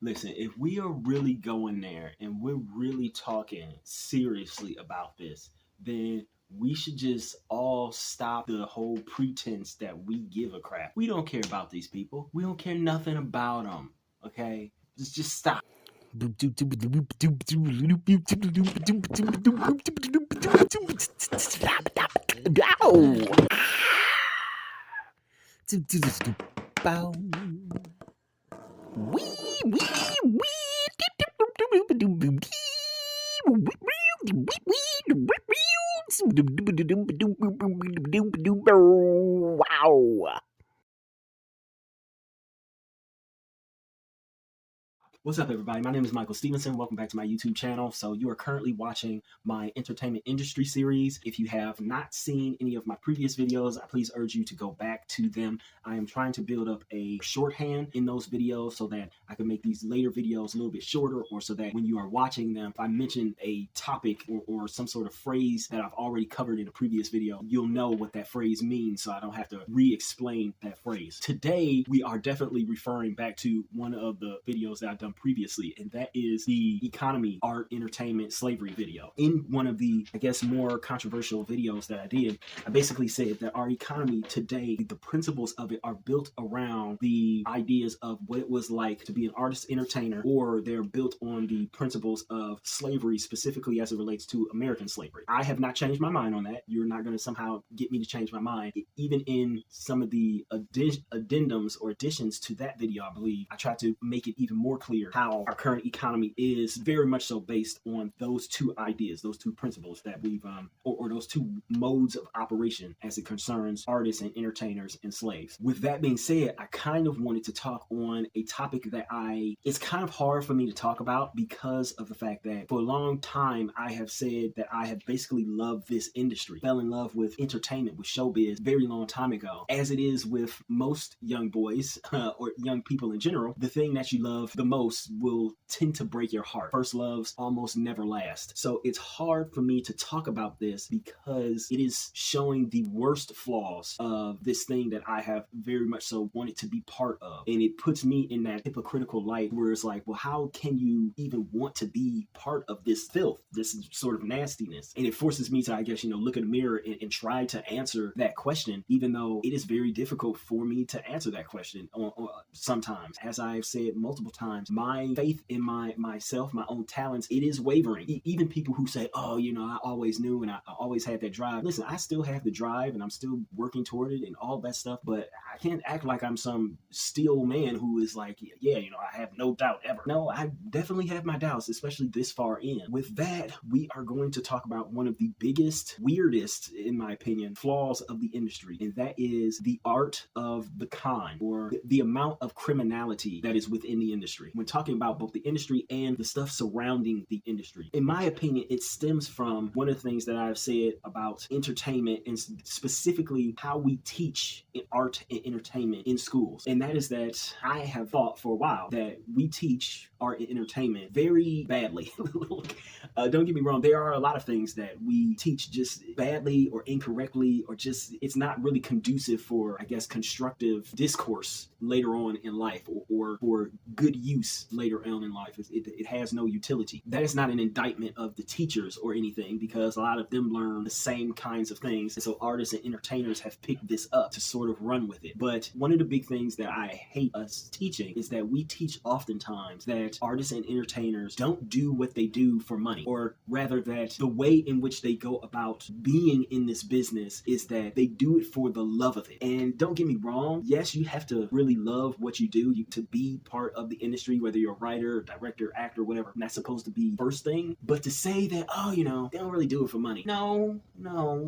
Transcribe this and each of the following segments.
Listen, if we are really going there and we're really talking seriously about this, then we should just all stop the whole pretense that we give a crap. We don't care about these people. We don't care nothing about them. Okay? Just stop. Wow. What's up, everybody? My name is Michael Stephenson. Welcome back to my YouTube channel. So you are currently watching my entertainment industry series. If you have not seen any of my previous videos, I please urge you to go back to them. I am trying to build up a shorthand in those videos so that I can make these later videos a little bit shorter, or so that when you are watching them, if I mention a topic or some sort of phrase that I've already covered in a previous video, you'll know what that phrase means, so I don't have to re-explain that phrase. Today, we are definitely referring back to one of the videos that I've done previously, and that is the economy, art, entertainment, slavery video. In one of the, I guess, more controversial videos that I did, I basically said that our economy today, the principles of it are built around the ideas of what it was like to be an artist entertainer, or they're built on the principles of slavery, specifically as it relates to American slavery. I have not changed my mind on that. You're not going to somehow get me to change my mind. Even in some of the addendums or additions to that video, I believe I tried to make it even more clear how our current economy is very much so based on those two ideas, those two principles that we've, or those two modes of operation as it concerns artists and entertainers and slaves. With that being said, I kind of wanted to talk on a topic that it's kind of hard for me to talk about because of the fact that for a long time, I have said that I have basically loved this industry, fell in love with entertainment, with showbiz, very long time ago. As it is with most young boys or young people in general, the thing that you love the most will tend to break your heart. First loves almost never last. So it's hard for me to talk about this because it is showing the worst flaws of this thing that I have very much so wanted to be part of. And it puts me in that hypocritical light where it's like, well, how can you even want to be part of this filth, this sort of nastiness? And it forces me to, I guess, look in the mirror and try to answer that question, even though it is very difficult for me to answer that question sometimes. As I've said multiple times, my faith in myself, my own talents, it is wavering. Even people who say, oh, I always knew and I always had that drive. Listen, I still have the drive and I'm still working toward it and all that stuff, but I can't act like I'm some steel man who is like, yeah, I have no doubt ever. No, I definitely have my doubts, especially this far in. With that, we are going to talk about one of the biggest, weirdest, in my opinion, flaws of the industry, and that is the art of the con, or the amount of criminality that is within the industry. When talking about both the industry and the stuff surrounding the industry, in my opinion, it stems from one of the things that I've said about entertainment and specifically how we teach art and entertainment in schools. And that is that I have thought for a while that we teach art and entertainment very badly. Don't get me wrong, there are a lot of things that we teach just badly or incorrectly, or just it's not really conducive for, I guess, constructive discourse later on in life, or for good use later on in life. It has no utility. That is not an indictment of the teachers or anything, because a lot of them learn the same kinds of things, and so artists and entertainers have picked this up to sort of run with it. But one of the big things that I hate us teaching is that we teach oftentimes that artists and entertainers don't do what they do for money, or rather that the way in which they go about being in this business is that they do it for the love of it. And don't get me wrong, yes, you have to really love what you do to be part of the industry, whether you're a writer, director, actor, whatever. And that's supposed to be first thing. But to say that, oh, they don't really do it for money. No,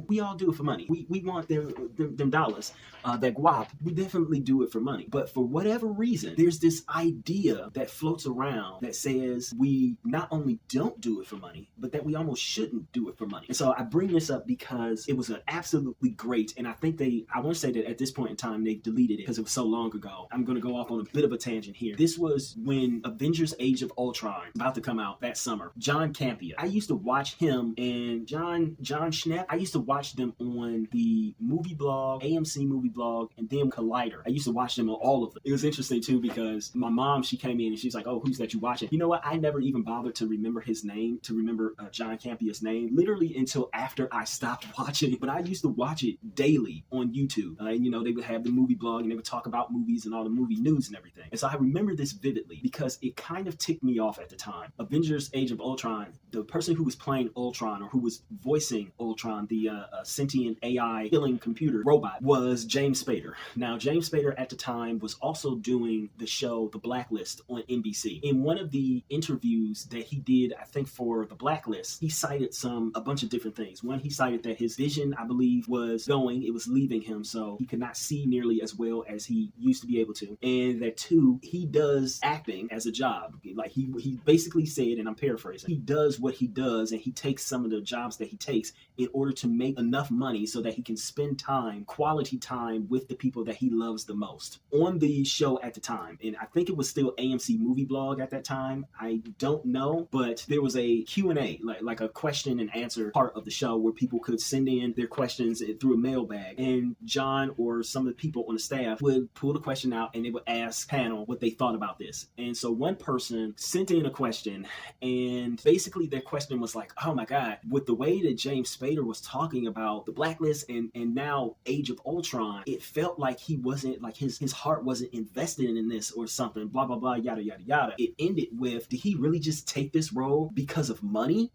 we all do it for money. We want them dollars, that guap. We definitely do it for money. But for whatever reason, there's this idea that floats around that says we not only don't do it for money, but that we almost shouldn't do it for money. And so I bring this up because it was an absolutely great, and I think I want to say that at this point in time, they deleted it because it was so long ago. I'm going to go off on a bit of a tangent here. This was when Avengers Age of Ultron was about to come out that summer. John Campea. I used to watch him and John Schnapp. I used to watch them on the movie blog, AMC movie blog, and then Collider. I used to watch them on all of them. It was interesting too because my mom, she came in and she's like, oh, who's that you watching? You know what? I never even bothered to remember his name, to remember John Campea's name, literally until after I stopped watching. But I used to watch it daily on YouTube. And they would have the movie blog and they would talk about movies and all the movie news and everything. And so I remember this vividly because it kind of ticked me off at the time. Avengers Age of Ultron, the person who was playing Ultron or who was voicing Ultron, the sentient AI killing computer robot, was James Spader. Now, James Spader at the time was also doing the show The Blacklist on NBC. In one of the interviews that he did, I think for The Blacklist, he cited a bunch of different things. One, he cited that his vision, I believe, was going, it was leaving him, so he could not see nearly as well as he used to be able to. And that two, he does acting as a job. Like he basically said, and I'm paraphrasing, he does what he does and he takes some of the jobs that he takes in order to make enough money so that he can spend time, quality time, with the people that he loves the most. On the show at the time, and I think it was still AMC movie blog at that time, I don't know, but there was a Q&A, like a question and answer part of the show where people could send in their questions through a mailbag, and John or some of the people on the staff would pull the question out and they would ask panel what they thought about this. And so one person sent in a question, and basically their question was like, oh my God, with the way that James Spader was talking about The Blacklist and now Age of Ultron, it felt like he wasn't, like his heart wasn't invested in this or something, blah, blah, blah, yada, yada, yada. It ended with, did he really just take this role because of money?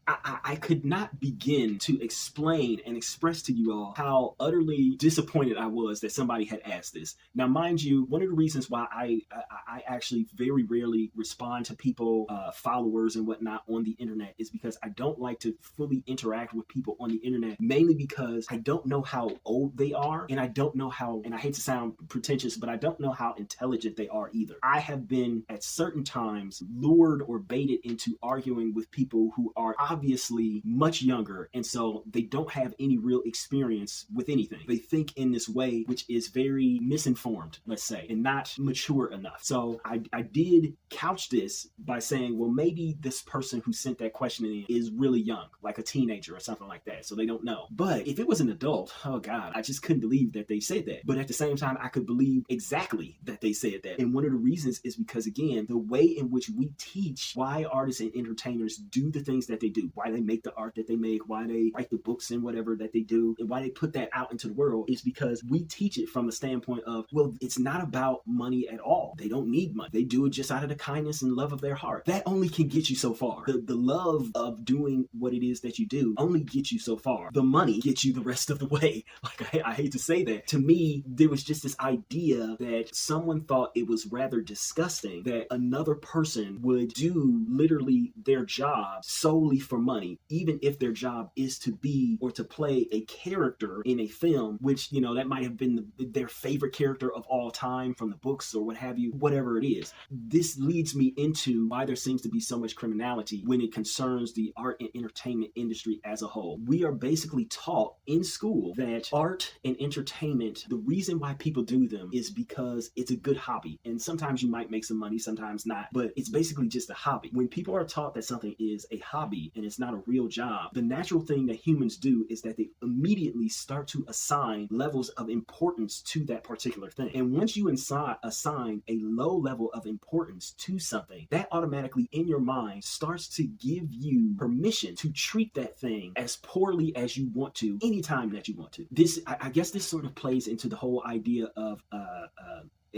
I could not begin to explain and express to you all how utterly disappointed I was that somebody had asked this. Now, mind you, one of the reasons why I actually very rarely respond to people, followers and whatnot on the internet is because I don't like to fully interact with people on the internet, mainly because I don't know how old they are, and I don't know how, and I hate to sound pretentious, but I don't know how intelligent they are either. I have been at certain times lured or baited into arguing with people who are obviously much younger, and so they don't have any real experience with anything. They think in this way which is very misinformed, let's say, and not mature enough. So I did couch this by saying, well, maybe this person who sent that question in is really young, like a teenager or something like that, so they don't know. But if it was an adult, oh God, I just couldn't believe that they said that. But at the same time, I could believe exactly that they said that. And one of the reasons is because, again, the way in which we teach why artists and entertainers do the things that they do, why they make the art that they make, why they write the books and whatever that they do, and why they put that out into the world, is because we teach it from a standpoint of, well, it's not about money at all. They don't need money. They do it just out of the kindness and love of their heart. That only can get you so far. The love of doing what it is that you do only gets you so far. The money gets you the rest of the way. Like, I hate to say that. To me, there was just this idea that someone thought it was rather disgusting that another person would do literally their job solely for money, even if their job is to be or to play a character in a film, which, that might have been their favorite character of all time from the books or what have you, whatever it is. This leads me into why there seems to be so much criminality when it concerns the art and entertainment industry as a whole. We are basically taught in school that art and entertainment, the reason why people do them is because it's a good hobby. And sometimes you might make some money, sometimes not, but it's basically just a hobby. When people are taught that something is a hobby and it's not a real job, the natural thing that humans do is that they immediately start to assign levels of importance to that particular thing. And once you assign a low level of importance to something, that automatically in your mind starts to give you permission to treat that thing as poorly as you want to anytime that you want to. I guess this sort of plays into the whole idea of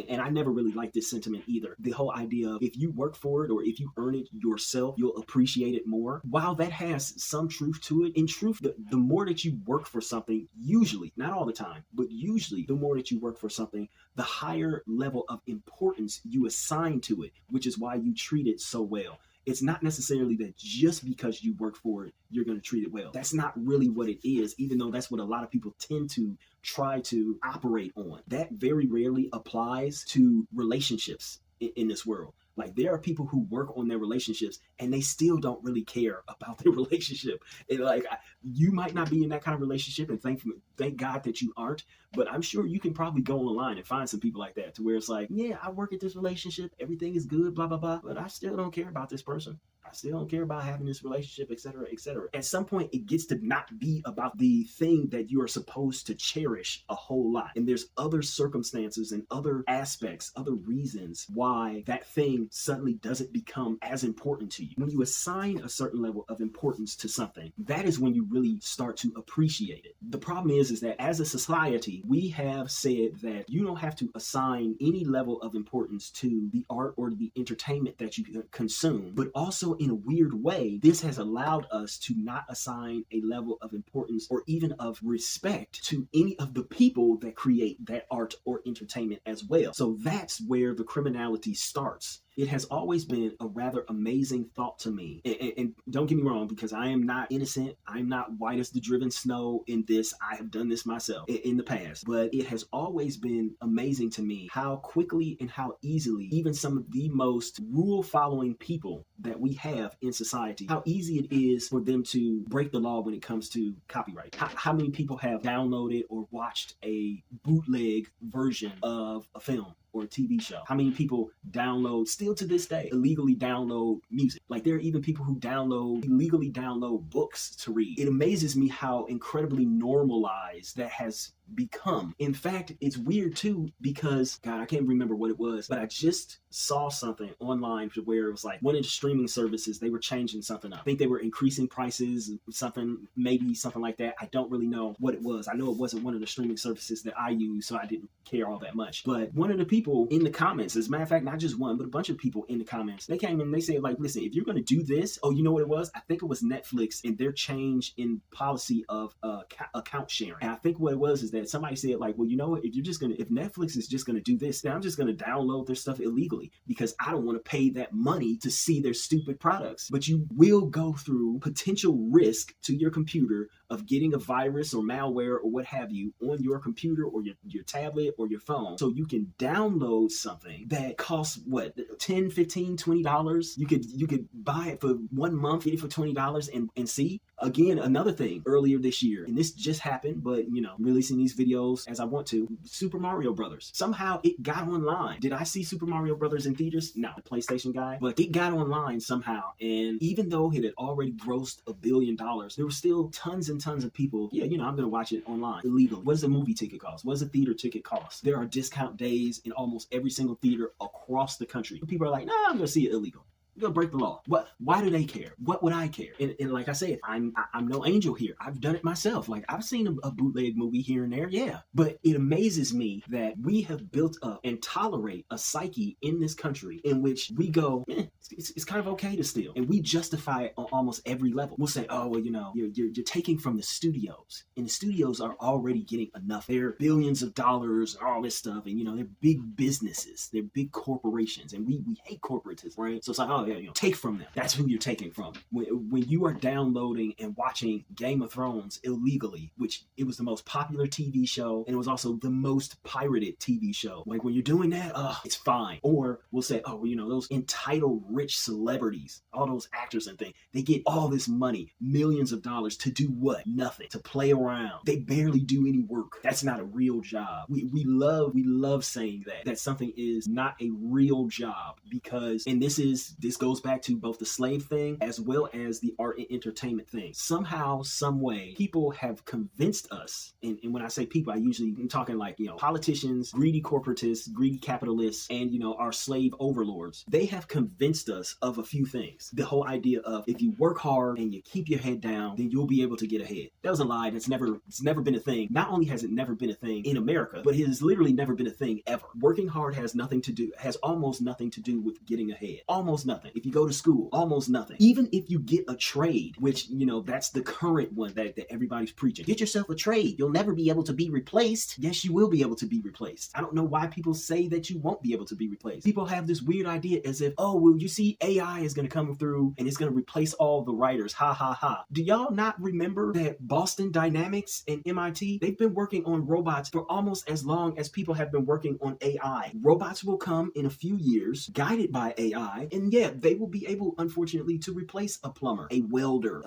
and I never really liked this sentiment either. The whole idea of if you work for it or if you earn it yourself, you'll appreciate it more. While that has some truth to it, in truth, the more that you work for something, usually, not all the time, but usually the more that you work for something, the higher level of importance you assign to it, which is why you treat it so well. It's not necessarily that just because you work for it, you're going to treat it well. That's not really what it is, even though that's what a lot of people tend to try to operate on. That very rarely applies to relationships in this world. Like there are people who work on their relationships and they still don't really care about their relationship. And like you might not be in that kind of relationship, and thank God that you aren't. But I'm sure you can probably go online and find some people like that, to where it's like, yeah, I work at this relationship, everything is good, blah blah blah, but I still don't care about this person. I still don't care about having this relationship, etc., etc. At some point, it gets to not be about the thing that you are supposed to cherish a whole lot. And there's other circumstances and other aspects, other reasons why that thing suddenly doesn't become as important to you. When you assign a certain level of importance to something, that is when you really start to appreciate it. The problem is that as a society, we have said that you don't have to assign any level of importance to the art or the entertainment that you consume, but also in a weird way, this has allowed us to not assign a level of importance or even of respect to any of the people that create that art or entertainment as well. So that's where the criminality starts. It has always been a rather amazing thought to me. And don't get me wrong, because I am not innocent. I'm not white as the driven snow in this. I have done this myself in the past. But it has always been amazing to me how quickly and how easily even some of the most rule-following people that we have in society, how easy it is for them to break the law when it comes to copyright. How many people have downloaded or watched a bootleg version of a film or a TV show? How many people still to this day, illegally download music? Like there are even people who illegally download books to read. It amazes me how incredibly normalized that has become. In fact, it's weird too, because God, I can't remember what it was, but I just saw something online where it was like one of the streaming services, they were changing something up. I think they were increasing prices, maybe something like that. I don't really know what it was. I know it wasn't one of the streaming services that I use, so I didn't care all that much. But one of the people in the comments, as a matter of fact, not just one, but a bunch of people in the comments, they came in and they said like, listen, if you're going to do this, oh, you know what it was? I think it was Netflix and their change in policy of account sharing. And I think what it was is that somebody said like, well, you know what, if Netflix is just going to do this, then I'm just going to download their stuff illegally because I don't want to pay that money to see their stupid products. But you will go through potential risk to your computer of getting a virus or malware or what have you on your computer or your tablet or your phone. So you can download something that costs what, $10, $15, $20. You could buy it for 1 month, get it for $20 and see. Again, another thing earlier this year, and this just happened, but I'm releasing these videos as I want to. Super Mario Brothers. Somehow it got online. Did I see Super Mario Brothers in theaters? No, the PlayStation guy. But it got online somehow. And even though it had already grossed $1 billion, there were still tons and tons of people. Yeah, I'm going to watch it online illegally. What does a movie ticket cost? What does a theater ticket cost? There are discount days in almost every single theater across the country. People are like, nah, I'm going to see it illegal. You're gonna break the law. What? Why do they care? What would I care? And like I said, I'm no angel here. I've done it myself. Like I've seen a bootleg movie here and there, yeah. But it amazes me that we have built up and tolerate a psyche in this country in which we go, it's kind of okay to steal, and we justify it on almost every level. We'll say, oh well, you're taking from the studios, and the studios are already getting enough. They're billions of dollars, all this stuff, and they're big businesses, they're big corporations, and we hate corporatism, right? So it's like, oh yeah, take from them. That's who you're taking from. When you are downloading and watching Game of Thrones illegally, which it was the most popular TV show, and it was also the most pirated TV show. Like when you're doing that, it's fine. Or we'll say, oh, those entitled rich celebrities, all those actors and things, they get all this money, millions of dollars to do what? Nothing. To play around. They barely do any work. That's not a real job. We love saying that something is not a real job because, and this goes back to both the slave thing as well as the art and entertainment thing. Somehow, some way, people have convinced us, and when I say people, I'm talking like, politicians, greedy corporatists, greedy capitalists, and, our slave overlords. They have convinced us of a few things. The whole idea of if you work hard and you keep your head down, then you'll be able to get ahead. That was a lie. It's never been a thing. Not only has it never been a thing in America, but it has literally never been a thing ever. Working hard has almost nothing to do with getting ahead. Almost nothing. nothing. If you go to school, almost nothing. Even if you get a trade, which, you know, that's the current one that everybody's preaching. Get yourself a trade. You'll never be able to be replaced. Yes, you will be able to be replaced. I don't know why people say that you won't be able to be replaced. People have this weird idea as if, oh, well, you see, AI is going to come through and it's going to replace all the writers. Ha, ha, ha. Do y'all not remember that Boston Dynamics and MIT, they've been working on robots for almost as long as people have been working on AI. Robots will come in a few years, guided by AI, and yeah, they will be able, unfortunately, to replace a plumber, a welder,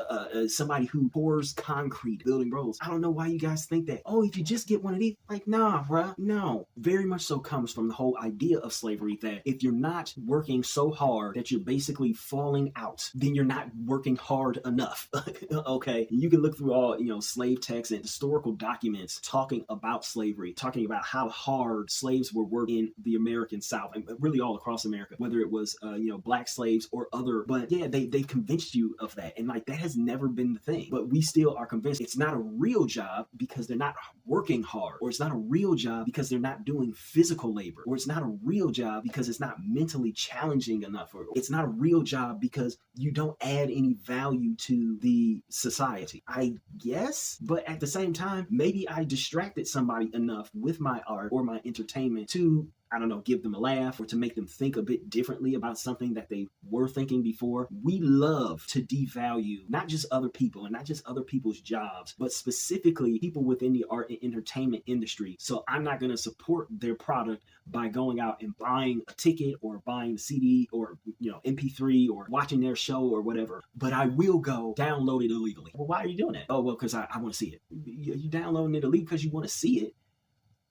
somebody who pours concrete, building roads. I don't know why you guys think that, oh, if you just get one of these, like, nah, bruh, no. Very much so comes from the whole idea of slavery that if you're not working so hard that you're basically falling out, then you're not working hard enough. Okay, you can look through all, you know, slave texts and historical documents talking about slavery, talking about how hard slaves were working in the American South and really all across America, whether it was you know, black slaves or other. But yeah, they've convinced you of that, and like that has never been the thing. But we still are convinced it's not a real job because they're not working hard, or it's not a real job because they're not doing physical labor, or it's not a real job because it's not mentally challenging enough, or it's not a real job because you don't add any value to the society, I guess. But at the same time, maybe I distracted somebody enough with my art or my entertainment to, I don't know, give them a laugh or to make them think a bit differently about something that they were thinking before. We love to devalue not just other people and not just other people's jobs, but specifically people within the art and entertainment industry. So I'm not going to support their product by going out and buying a ticket or buying a CD or, you know, MP3 or watching their show or whatever. But I will go download it illegally. Well, why are you doing that? Oh, well, because I want to see it. You downloading it illegally because you want to see it.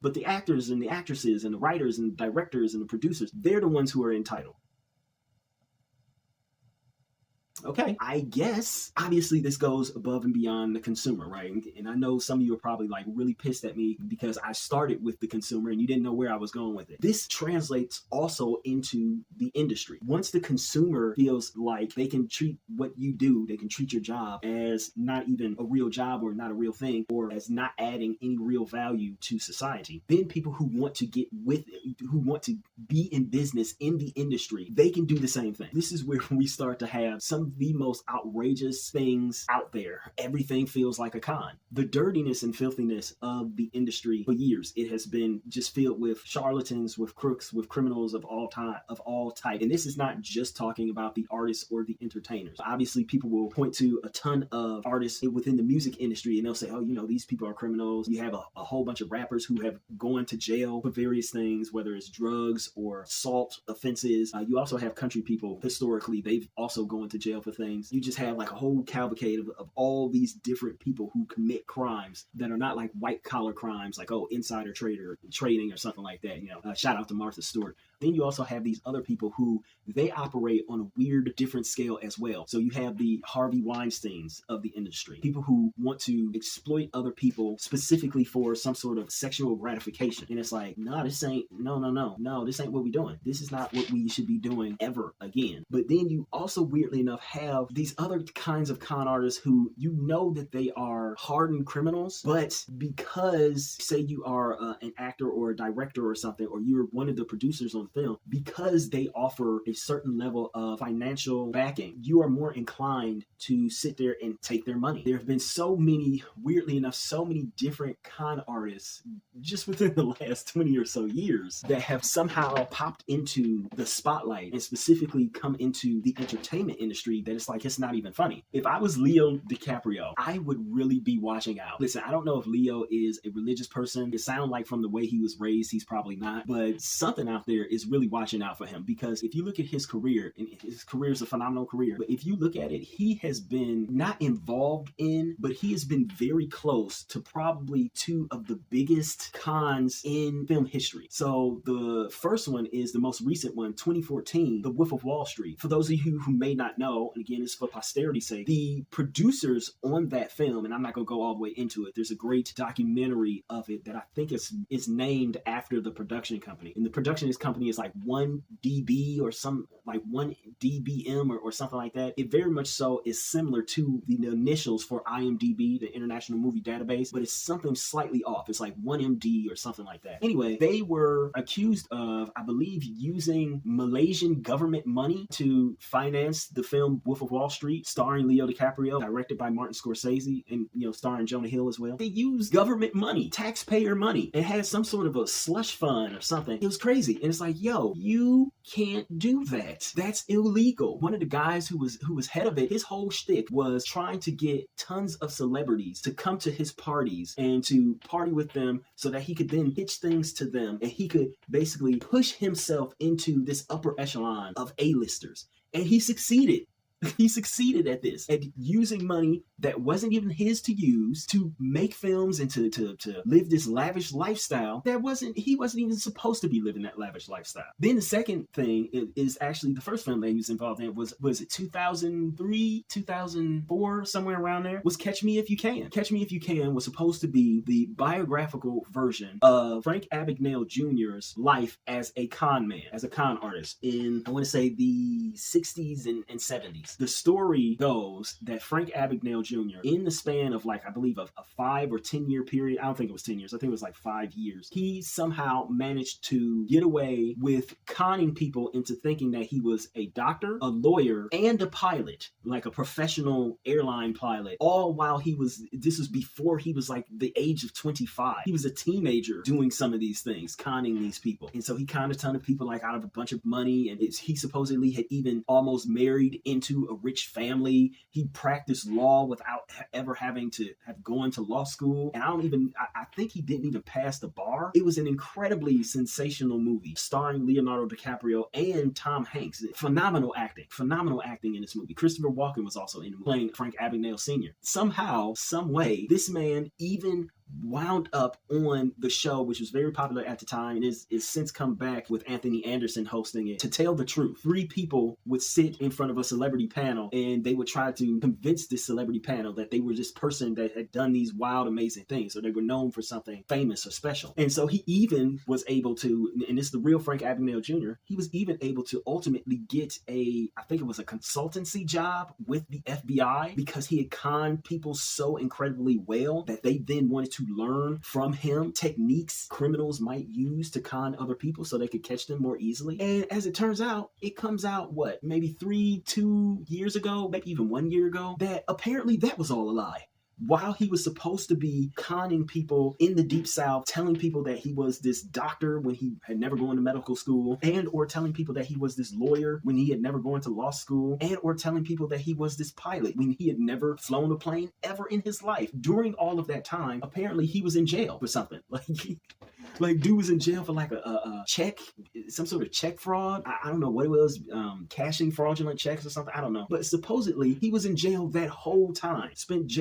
But the actors and the actresses and the writers and the directors and the producers, they're the ones who are entitled. Okay, I guess obviously this goes above and beyond the consumer, right? And I know some of you are probably like really pissed at me because I started with the consumer and you didn't know where I was going with it. This translates also into the industry. Once the consumer feels like they can treat what you do, they can treat your job as not even a real job or not a real thing, or as not adding any real value to society, then people who want to get with it, who want to be in business in the industry, they can do the same thing. This is where we start to have some of the most outrageous things out there. Everything feels like a con. The dirtiness and filthiness of the industry for years, it has been just filled with charlatans, with crooks, with criminals of all type. And this is not just talking about the artists or the entertainers. Obviously, people will point to a ton of artists within the music industry and they'll say, oh, you know, these people are criminals. You have a whole bunch of rappers who have gone to jail for various things, whether it's drugs or assault offenses. You also have country people, historically, they've also gone to jail for things. You just have like a whole cavalcade of all these different people who commit crimes that are not like white collar crimes, like, oh, insider trading or something like that. You know, shout out to Martha Stewart. Then you also have these other people who they operate on a weird different scale as well. So you have the Harvey Weinsteins of the industry, people who want to exploit other people specifically for some sort of sexual gratification. And it's like, no, this ain't what we're doing. This is not what we should be doing ever again. But then you also, weirdly enough, have these other kinds of con artists who you know that they are hardened criminals, but because say you are an actor or a director or something, or you're one of the producers on film, because they offer a certain level of financial backing, you are more inclined to sit there and take their money. There have been so many, weirdly enough, so many different con artists just within the last 20 or so years that have somehow popped into the spotlight and specifically come into the entertainment industry that it's like, it's not even funny. If I was Leo DiCaprio, I would really be watching out. Listen, I don't know if Leo is a religious person. It sounds like from the way he was raised, he's probably not, but something out there is really watching out for him, because if you look at his career, and his career is a phenomenal career, but if you look at it, he has been not involved in, but he has been very close to probably two of the biggest cons in film history. So the first one is the most recent one, 2014, The Wolf of Wall Street. For those of you who may not know, and again, it's for posterity's sake, the producers on that film, and I'm not going to go all the way into it, there's a great documentary of it that I think is named after the production company. And the production company company is like 1 dB or some like 1 dBm or something like that. It very much so is similar to the initials for IMDb, the International Movie Database, but it's something slightly off. It's like 1MD or something like that. Anyway, they were accused of, I believe, using Malaysian government money to finance the film Wolf of Wall Street, starring Leo DiCaprio, directed by Martin Scorsese, and starring Jonah Hill as well. They used government money, taxpayer money, and had some sort of a slush fund or something. It was crazy. And it's like, yo, you can't do that. That's illegal. One of the guys who was head of it, his whole shtick was trying to get tons of celebrities to come to his parties and to party with them so that he could then pitch things to them and he could basically push himself into this upper echelon of A-listers. And he succeeded. He succeeded at this, at using money that wasn't even his to use to make films and to live this lavish lifestyle that he wasn't even supposed to be living that lavish lifestyle. Then the second thing is actually the first film that he was involved in was it 2003, 2004, somewhere around there, was Catch Me If You Can. Catch Me If You Can was supposed to be the biographical version of Frank Abagnale Jr.'s life as a con man, as a con artist in, I want to say, the 60s and 70s. The story goes that Frank Abagnale Jr., in the span of like, I believe a 5 or 10 year period, I don't think it was 10 years, I think it was like 5 years, he somehow managed to get away with conning people into thinking that he was a doctor, a lawyer, and a pilot, like a professional airline pilot, all while this was before he was like the age of 25. He was a teenager doing some of these things, conning these people. And so he conned a ton of people like out of a bunch of money, and he supposedly had even almost married into a rich family. He practiced law without ever having to have gone to law school. And I think he didn't even pass the bar. It was an incredibly sensational movie starring Leonardo DiCaprio and Tom Hanks. Phenomenal acting in this movie. Christopher Walken was also in the movie, playing Frank Abagnale Sr. Somehow, some way, this man even wound up on the show, which was very popular at the time and is since come back with Anthony Anderson hosting it, To Tell the Truth. 3 people would sit in front of a celebrity panel and they would try to convince this celebrity panel that they were this person that had done these wild, amazing things, or they were known for something famous or special. And so he even was able to, and this is the real Frank Abagnale Jr., he was even able to ultimately get I think it was a consultancy job with the FBI because he had conned people so incredibly well that they then wanted to learn from him techniques criminals might use to con other people so they could catch them more easily. And as it turns out, it comes out, maybe 2 years ago, maybe even 1 year ago, that apparently that was all a lie. While he was supposed to be conning people in the Deep South, telling people that he was this doctor when he had never gone to medical school, and or telling people that he was this lawyer when he had never gone to law school, and or telling people that he was this pilot when he had never flown a plane ever in his life. During all of that time, apparently he was in jail for something. Like dude was in jail for like a check, some sort of check fraud. I don't know what it was, cashing fraudulent checks or something. I don't know. But supposedly he was in jail that whole time. Spent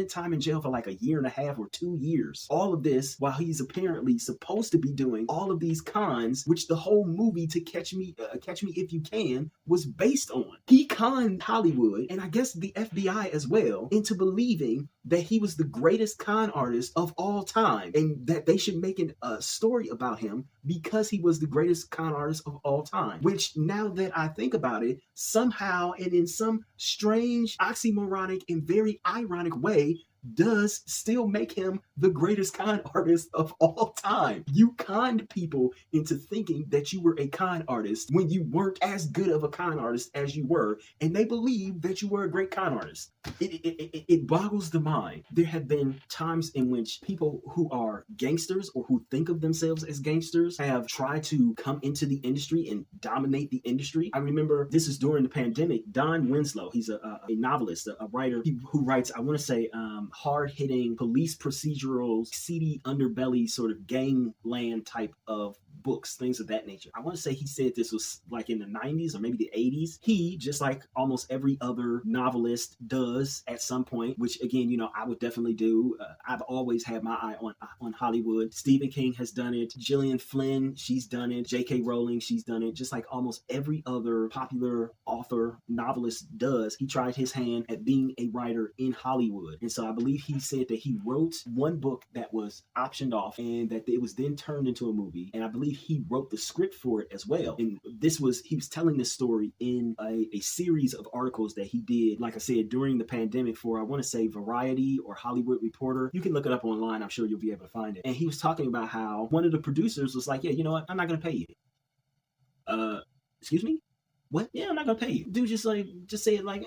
time in jail for like 1.5 years or 2 years. All of this while he's apparently supposed to be doing all of these cons, which the whole movie To Catch Me If You Can was based on. He conned Hollywood, and I guess the FBI as well, into believing that he was the greatest con artist of all time and that they should make a story about him because he was the greatest con artist of all time. Which, now that I think about it, somehow and in some strange, oxymoronic, and very ironic way, does still make him the greatest con artist of all time. You conned people into thinking that you were a con artist when you weren't as good of a con artist as you were, and they believed that you were a great con artist. It boggles the mind. There have been times in which people who are gangsters or who think of themselves as gangsters have tried to come into the industry and dominate the industry. I remember this is during the pandemic. Don Winslow, he's a novelist, a writer who writes, I want to say, hard-hitting police procedural, seedy underbelly sort of gangland type of books, things of that nature. I want to say he said this was like in the 90s or maybe the 80s. He, just like almost every other novelist does at some point, which again, I would definitely do. I've always had my eye on Hollywood. Stephen King has done it. Gillian Flynn, she's done it. J.K. Rowling, she's done it. Just like almost every other popular author, novelist does. He tried his hand at being a writer in Hollywood. And so I believe he said that he wrote one book that was optioned off and that it was then turned into a movie. And I believe believe he wrote the script for it as well. And he was telling this story in a series of articles that he did, like I said, during the pandemic for, I want to say, Variety or Hollywood Reporter. You can look it up online. I'm sure you'll be able to find it. And he was talking about how one of the producers was like, yeah, you know what? I'm not going to pay you. Excuse me? What? Yeah, I'm not gonna pay you. Dude, just say it like,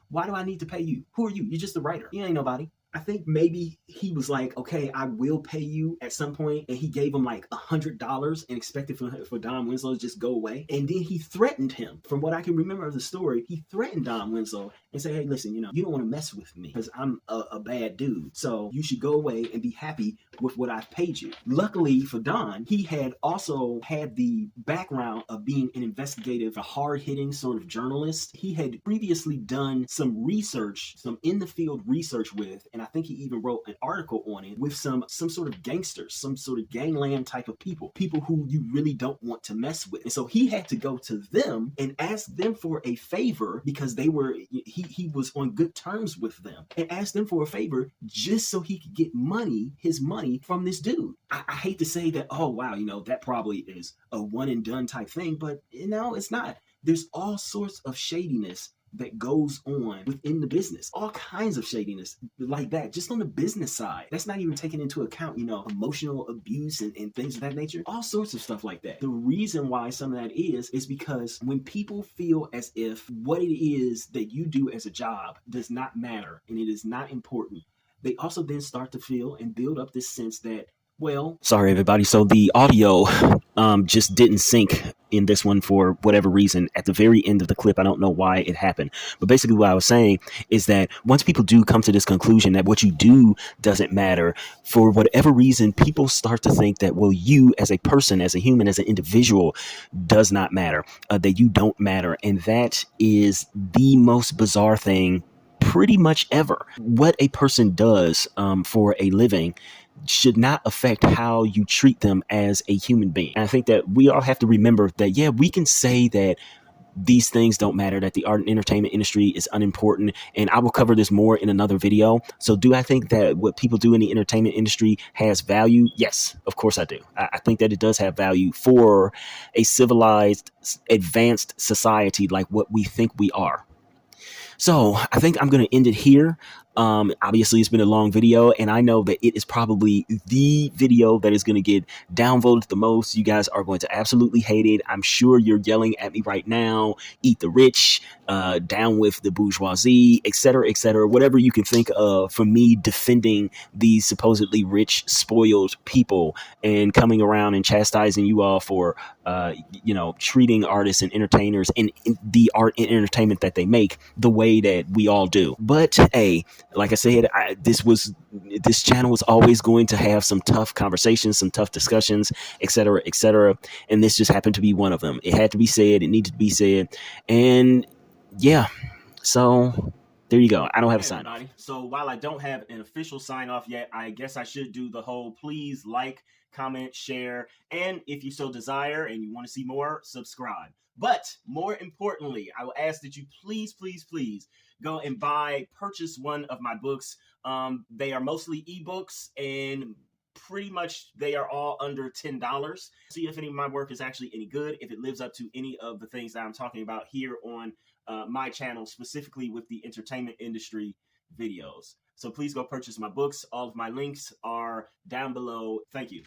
why do I need to pay you? Who are you? You're just a writer. You ain't nobody. I think maybe he was like, okay, I will pay you at some point, and he gave him like $100 and expected for Don Winslow to just go away. And then he threatened him. From what I can remember of the story, he threatened Don Winslow and said, hey, listen, you don't want to mess with me because I'm a bad dude. So you should go away and be happy with what I've paid you. Luckily for Don, he had also had the background of being an investigative, a hard-hitting sort of journalist. He had previously done some research, some in-the-field research with, and I think he even wrote an article on it, with some sort of gangsters, some sort of gangland type of people who you really don't want to mess with. And so he had to go to them and ask them for a favor because he was on good terms with them, and ask them for a favor just so he could get his money from this dude. I hate to say that, oh wow, that probably is a one and done type thing, but it's not. There's all sorts of shadiness that goes on within the business. All kinds of shadiness like that, just on the business side. That's not even taking into account, emotional abuse and things of that nature. All sorts of stuff like that. The reason why some of that is because when people feel as if what it is that you do as a job does not matter and it is not important, they also then start to feel and build up this sense that, well, sorry everybody. So the audio just didn't sync in this one for whatever reason at the very end of the clip. I don't know why it happened, but basically what I was saying is that once people do come to this conclusion that what you do doesn't matter, for whatever reason, people start to think that, well, you as a person, as a human, as an individual does not matter, that you don't matter. And that is the most bizarre thing pretty much ever. What a person does for a living should not affect how you treat them as a human being. And I think that we all have to remember that, yeah, we can say that these things don't matter, that the art and entertainment industry is unimportant. And I will cover this more in another video. So do I think that what people do in the entertainment industry has value? Yes, of course I do. I think that it does have value for a civilized, advanced society like what we think we are. So I think I'm going to end it here. Obviously, it's been a long video, and I know that it is probably the video that is going to get downvoted the most. You guys are going to absolutely hate it. I'm sure you're yelling at me right now, eat the rich, down with the bourgeoisie, etc., whatever you can think of for me defending these supposedly rich, spoiled people and coming around and chastising you all for, treating artists and entertainers and the art and entertainment that they make the way that we all do. But hey, like I said, this channel was always going to have some tough conversations, some tough discussions, etc., and this just happened to be one of them. It had to be said. It needed to be said, and yeah. So there you go. I don't have a sign off. So while I don't have an official sign off yet, I guess I should do the whole please like, comment, share, and if you so desire and you want to see more, subscribe. But more importantly, I will ask that you please go and purchase one of my books. They are mostly ebooks, and pretty much they are all under $10. See if any of my work is actually any good, if it lives up to any of the things that I'm talking about here on my channel, specifically with the entertainment industry videos. So please go purchase my books. All of my links are down below. Thank you.